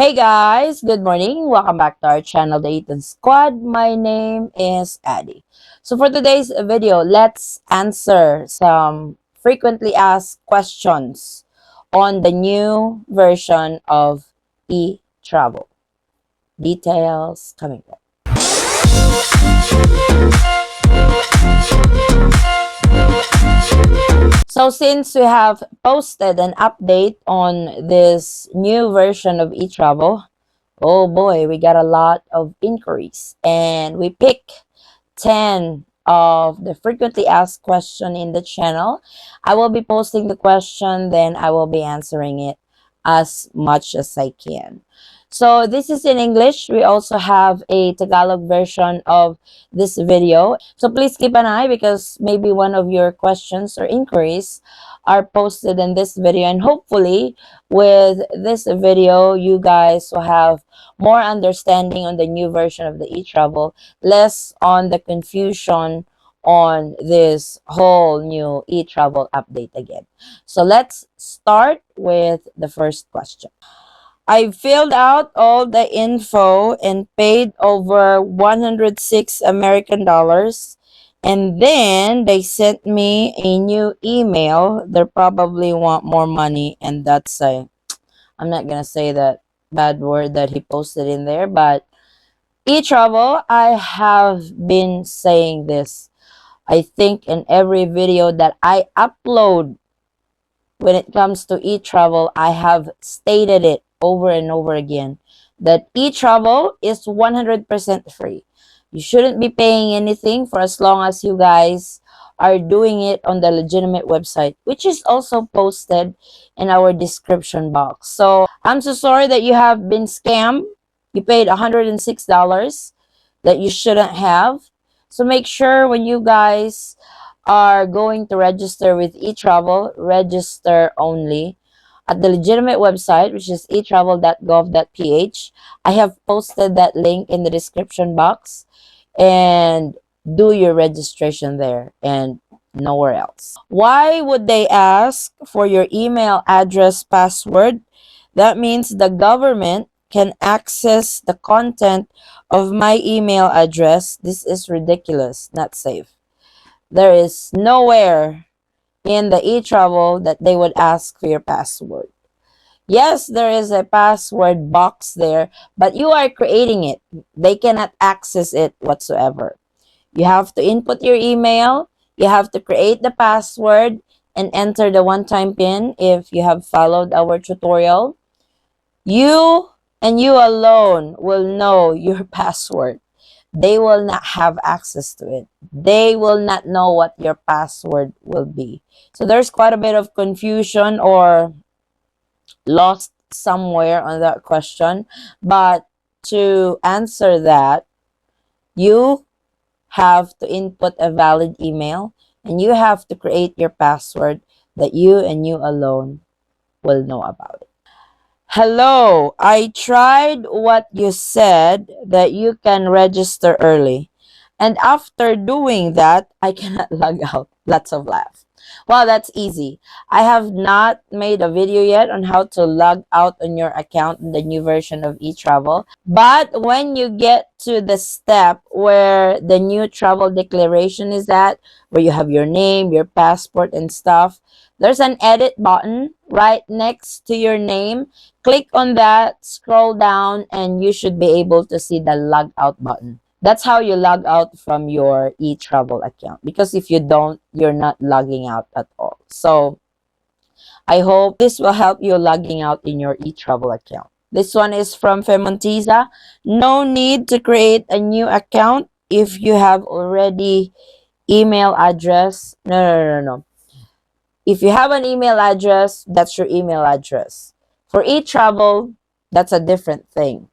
Hey guys, good morning. Welcome back to our channel, the Eaton Squad. My name is Addie. So for today's video, let's answer some frequently asked questions on the new version of Etravel. Details coming up. So since we have posted an update on this new version of Etravel, oh boy, we got a lot of inquiries and we pick 10 of the frequently asked question in the channel. I will be posting the question, then I will be answering it as much as I can. So this is in English. We also have a Tagalog version of this video. So please keep an eye because maybe one of your questions or inquiries are posted in this video, and hopefully with this video you guys will have more understanding on the new version of the Etravel, less on the confusion on this whole new Etravel update again. So let's start with the first question. I filled out all the info and paid over 106 American dollars. And then they sent me a new email. They probably want more money. And that's I'm not going to say that bad word that he posted in there. But Etravel, I have been saying this, I think, in every video that I upload. When it comes to Etravel, I have stated it over and over again that Etravel is 100% free. You shouldn't be paying anything for as long as you guys are doing it on the legitimate website, which is also posted in our description box. So I'm so sorry that you have been scammed. You paid $106 that you shouldn't have. So make sure when you guys are going to register with Etravel, register only at the legitimate website, which is etravel.gov.ph. I have posted that link in the description box, and do your registration there and nowhere else. Why would they ask for your email address password? That means the government can access the content of my email address. This is ridiculous, not safe. There is nowhere in the Etravel that they would ask for your password. Yes, there is a password box there, but you are creating it. They cannot access it whatsoever. You have to input your email, you have to create the password, and enter the one-time PIN if you have followed our tutorial. You and you alone will know your password. They will not have access to it. They will not know what your password will be. So there's quite a bit of confusion or lost somewhere on that question. But to answer that, you have to input a valid email and you have to create your password that you and you alone will know about it. Hello, I tried what you said that you can register early. And after doing that, I cannot log out. Lots of laugh. Well, that's easy. I have not made a video yet on how to log out on your account in the new version of Etravel. But when you get to the step where the new travel declaration is at, where you have your name, your passport, and stuff, there's an edit button right next to your name. Click on that, scroll down, and you should be able to see the log out button. That's how you log out from your Etravel account. Because if you don't, you're not logging out at all. So I hope this will help you logging out in your Etravel account. This one is from Femontiza. No need to create a new account if you have already email address. No. If you have an email address, that's your email address. For Etravel, that's a different thing.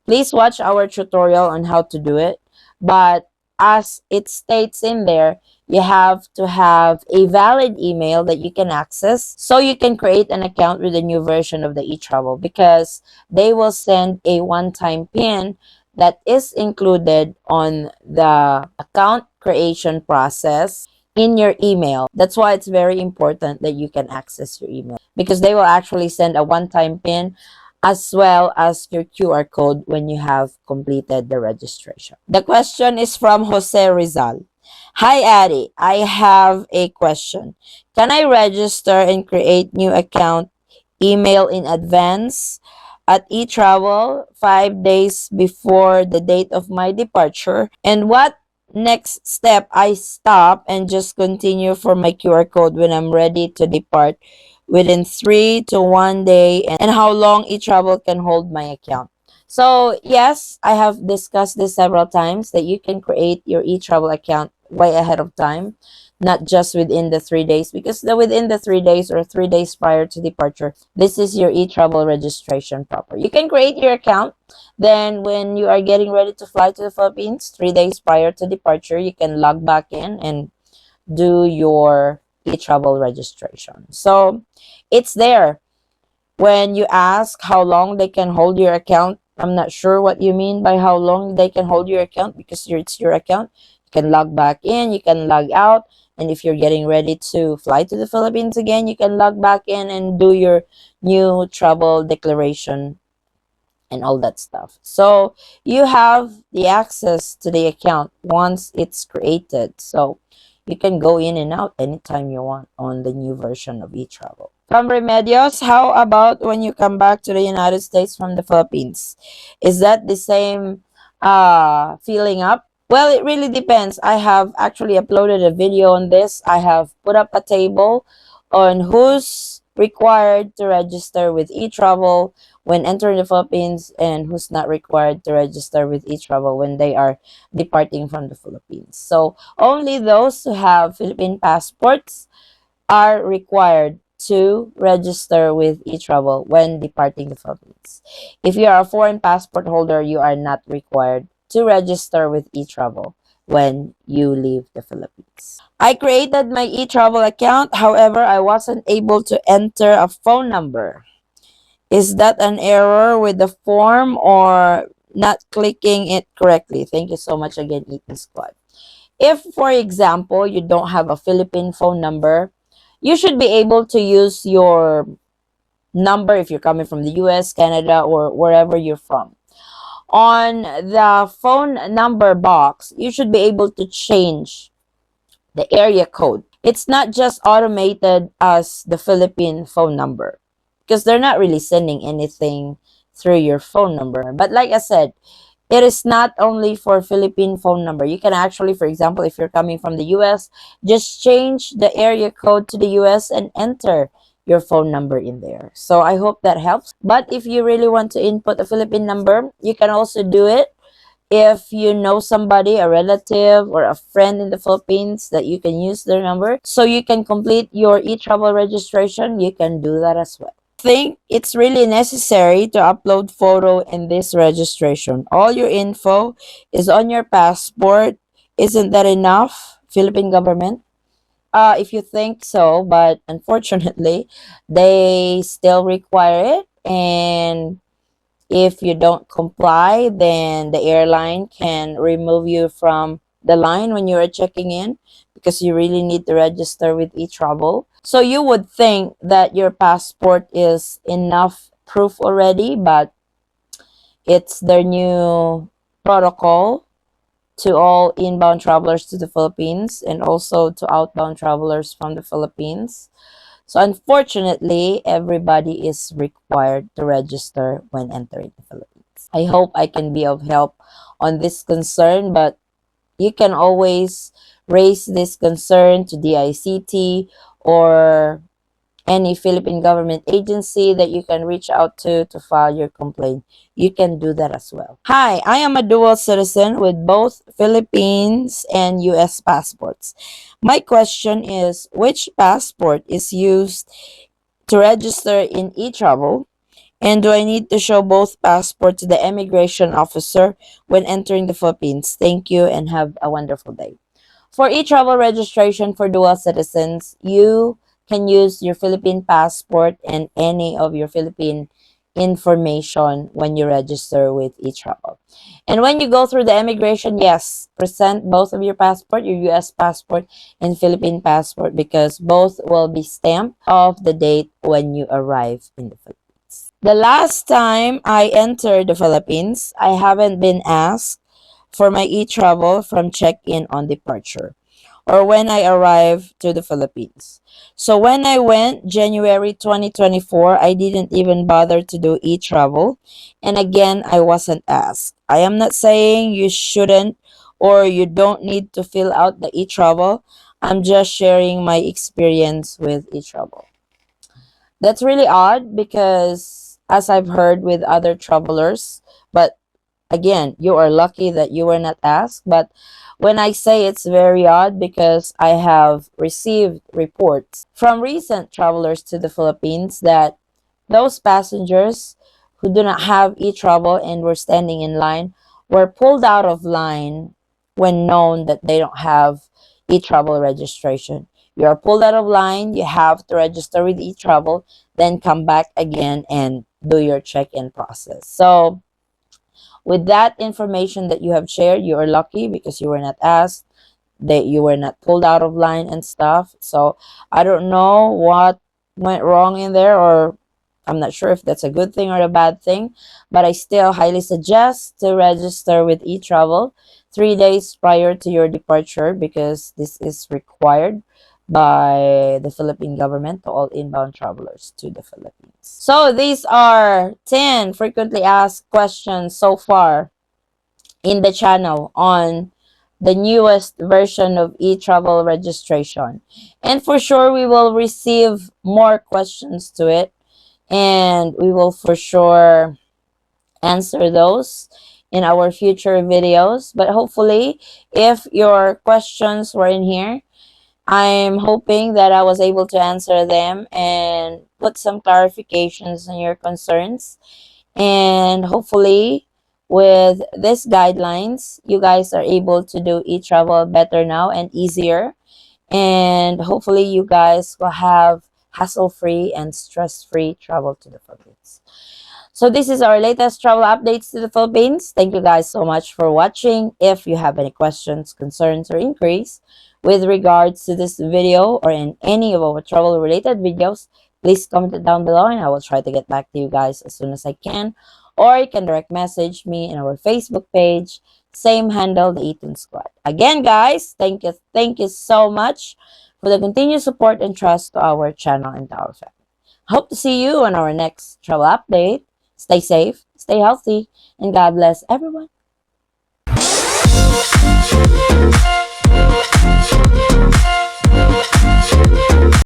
Please watch our tutorial on how to do it. But as it states in there, you have to have a valid email that you can access so you can create an account with the new version of the Etravel, because they will send a one-time PIN that is included on the account creation process in your email. That's why it's very important that you can access your email, because they will actually send a one-time PIN as well as your QR code when you have completed the registration. The question is from Jose Rizal. Hi, Addy. I have a question. Can I register and create new account email in advance at Etravel 5 days before the date of my departure? And what next step I stop and just continue for my QR code when I'm ready to depart within 3 to 1 day, and how long Etravel can hold my account? So yes, I have discussed this several times that you can create your Etravel account way ahead of time, not just within the 3 days, because within the 3 days or 3 days prior to departure, this is your e-travel registration proper. You can create your account, then when you are getting ready to fly to the Philippines 3 days prior to departure, you can log back in and do your e-travel registration. So it's there. When you ask how long they can hold your account, I'm not sure what you mean by how long they can hold your account, because it's your account. You can log back in, you can log out, and if you're getting ready to fly to the Philippines again, you can log back in and do your new travel declaration and all that stuff. So you have the access to the account once it's created. So you can go in and out anytime you want on the new version of eTravel. From Remedios, how about when you come back to the United States from the Philippines? Is that the same filling up? Well, it really depends. I have actually uploaded a video on this. I have put up a table on who's required to register with eTravel when entering the Philippines and who's not required to register with eTravel when they are departing from the Philippines. So only those who have Philippine passports are required to register with eTravel when departing the Philippines. If you are a foreign passport holder, you are not required to register with eTravel when you leave the Philippines. I created my eTravel account, however, I wasn't able to enter a phone number. Is that an error with the form or not clicking it correctly? Thank you so much again, Eaton Squad. If, for example, you don't have a Philippine phone number, you should be able to use your number if you're coming from the US, Canada, or wherever you're from. On the phone number box, you should be able to change the area code. It's not just automated as the Philippine phone number, because they're not really sending anything through your phone number. But like I said, it is not only for Philippine phone number. You can actually, for example, if you're coming from the US, just change the area code to the US and enter your phone number in there. So I hope that helps. But if you really want to input a Philippine number, you can also do it. If you know somebody, a relative or a friend in the Philippines that you can use their number so you can complete your e-travel registration, you can do that as well. Think it's really necessary to upload photo in this registration. All your info is on your passport. Isn't that enough, Philippine government? If you think so, but unfortunately, they still require it, and if you don't comply, then the airline can remove you from the line when you are checking in, because you really need to register with eTravel. So you would think that your passport is enough proof already, but it's their new protocol to all inbound travelers to the Philippines and also to outbound travelers from the Philippines. So unfortunately, everybody is required to register when entering the Philippines. I hope I can be of help on this concern, but you can always raise this concern to DICT or any Philippine government agency that you can reach out to file your complaint. You can do that as well. Hi, I am a dual citizen with both Philippines and US passports. My question is, which passport is used to register in eTravel? And do I need to show both passports to the immigration officer when entering the Philippines? Thank you and have a wonderful day. For e-travel registration for dual citizens, you can use your Philippine passport and any of your Philippine information when you register with e-travel. And when you go through the immigration, yes, present both of your passport, your US passport and Philippine passport, because both will be stamped of the date when you arrive in the Philippines. The last time I entered the Philippines, I haven't been asked for my e-travel from check-in on departure or when I arrived to the Philippines. So when I went January 2024, I didn't even bother to do e-travel. And again, I wasn't asked. I am not saying you shouldn't or you don't need to fill out the e-travel. I'm just sharing my experience with e-travel. That's really odd because as I've heard with other travelers, but again, you are lucky that you were not asked. But when I say it's very odd, because I have received reports from recent travelers to the Philippines that those passengers who do not have e-travel and were standing in line were pulled out of line when known that they don't have e-travel registration. You are pulled out of line, you have to register with e-travel, then come back again and do your check-in process. So with that information that you have shared, you are lucky because you were not asked, that you were not pulled out of line and stuff. So I don't know what went wrong in there, or I'm not sure if that's a good thing or a bad thing, but I still highly suggest to register with eTravel 3 days prior to your departure, because this is required by the Philippine government to all inbound travelers to the Philippines. So these are 10 frequently asked questions so far in the channel on the newest version of e-travel registration. And for sure, we will receive more questions to it, and we will for sure answer those in our future videos. But hopefully, if your questions were in here, I'm hoping that I was able to answer them and put some clarifications on your concerns. And hopefully, with these guidelines, you guys are able to do e-travel better now and easier. And hopefully, you guys will have hassle-free and stress-free travel to the Philippines. So this is our latest travel updates to the Philippines. Thank you guys so much for watching. If you have any questions, concerns, or inquiries with regards to this video or in any of our travel related videos, please comment it down below and I will try to get back to you guys as soon as I can. Or you can direct message me in our Facebook page, same handle, the Eaton Squad. Again, guys, thank you so much for the continued support and trust to our channel and to our family. Hope to see you on our next travel update. Stay safe, stay healthy, and God bless everyone.